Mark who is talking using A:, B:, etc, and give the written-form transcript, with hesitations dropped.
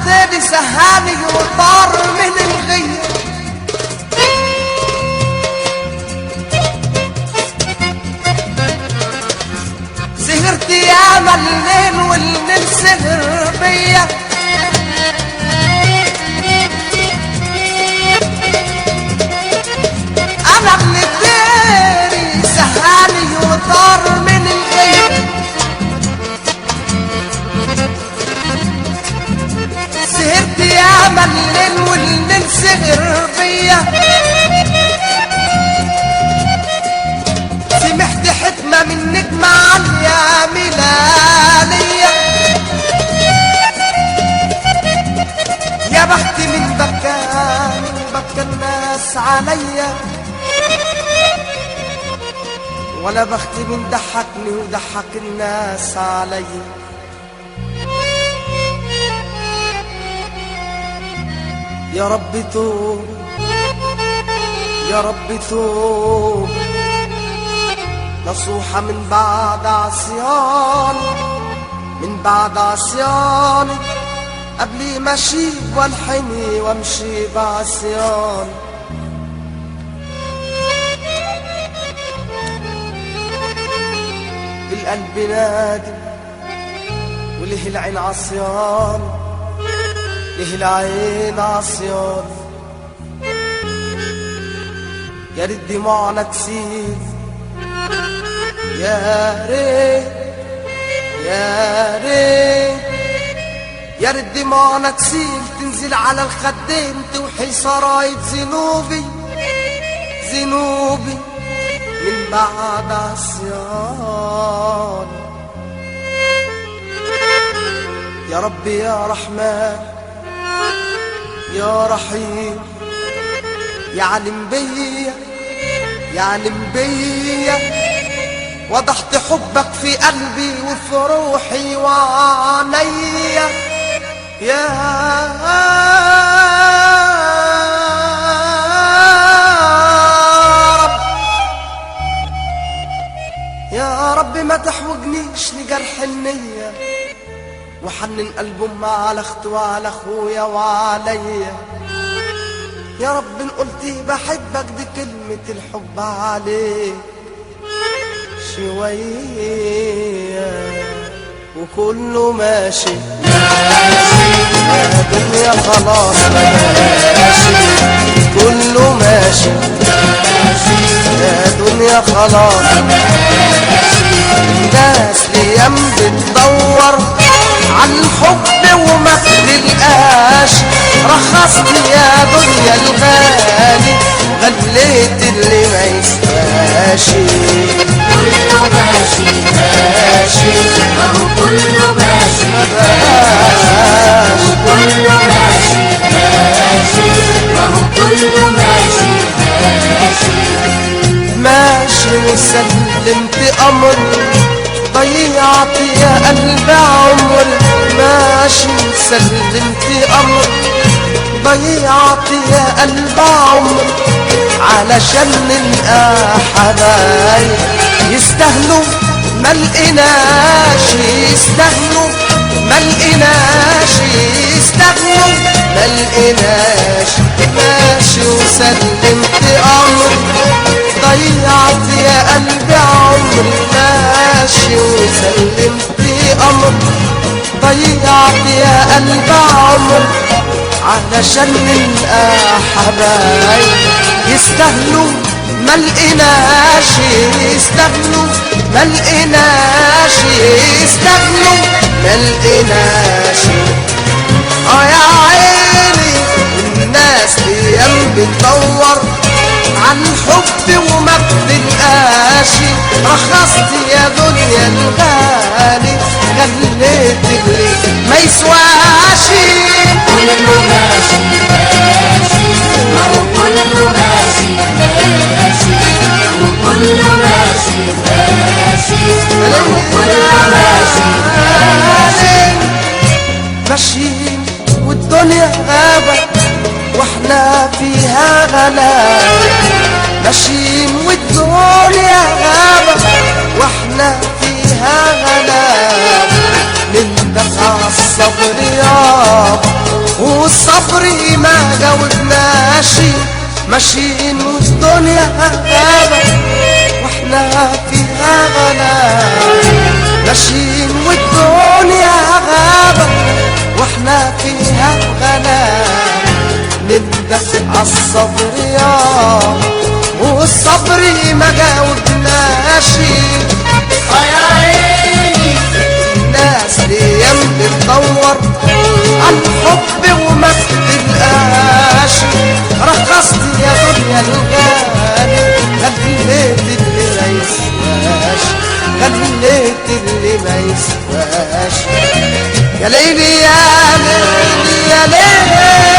A: التاني سهاني وطار من الغير. سهرت ياما الليل والليل سهر بيا، انا من التاني سهاني وطار من الغير. سهرت ياما الليل والليل سهر بيا، سمحت حكمة من نجمة عالية ميلانية. يا بخت من بكى الناس عليا، ولا بخت من ضحكني وضحك الناس عليا. يا رب توب يا رب توب، نصوحة من بعد عصيان، من بعد عصيان، قبل ما اشيب وانحني وامشي بعصيان. القلب نادي وله العين عصيان، له العين عصيان. يا ريت دموعنا تسيل، يا ريت يا ريت يا ريت دموعنا تسيل، تنزل على الخدين توحي سرايب ذنوبي ذنوبي من بعد عصيان. يا رب يا رحمن يا رحيم، يعلم بيا يعلم بيا، وضحت حبك في قلبي وفي روحي وعينيا. يا رب يا رب ما تحوجنيش لجرح النية، وحنن قلب امي على اختي وعلى اخويا وعليا. يا رب ان قلت بحبك دي كلمة الحب عليك شوية، وكله ماشي يا دنيا خلاص ماشي، كله ماشي يا دنيا خلاص. الناس ليام بتدور عالحب وما تلقاش، رخصت يا دنيا الغالي غليت اللي ما يسواش.
B: كله ماشي ماشي، ما هو كله ماشي ماشي، كله ماشي ماشي، ما هو كله ماشي ماشي.
A: ماشي وسلمت أمر، ضيعت يا قلب عمر. ماشي وسلمت أمر، ضيعت يا قلب عمر، علشان نلقى حبايب يستاهلوا ما لقيناش، يستاهلوا ما لقيناش، يستاهلوا ما لقيناش. ماشي وسلمت أمر، ضيعت يا قلبي عمري. ماشي وسلمت أمر، ضيعت يا قلبي عمري، علشان نلقى حبايب يستاهلوا ما لقيناش، يستاهلوا ما لقيناش، يستاهلوا ما لقيناش. يا عيني الناس ايام بتدور عالحب وما بتلقاش، رخصت يا دنيا الغالي خليت اللي ما يسواش.
B: كله ماشي ماشي، ما هو كله ماشي ماشي، وكله ماشي ماشي، ما هو كله ماشي ماشي.
A: ماشيين والدنيا غابة واحنا فيها غلاب، ماشيين والدنيا غابة واحنا فيها غلاب. نندخ عالصبر يابا والصبر ما جاوبناش، ماشيين والدنيا غابة واحنا فيها غلابة، ماشيين والدنيا غابة واحنا فيها غلابة. ننده عالصبر يا والصبر ما جاوبناش.
B: يا عيني
A: الناس ايام بتدور عالحب وما بتلقاش، رخصت يا دنيا الغالي خليت اللي ما يسواش، خليت اللي ما يسواش. يا ليلي يا ليلي يا ليلي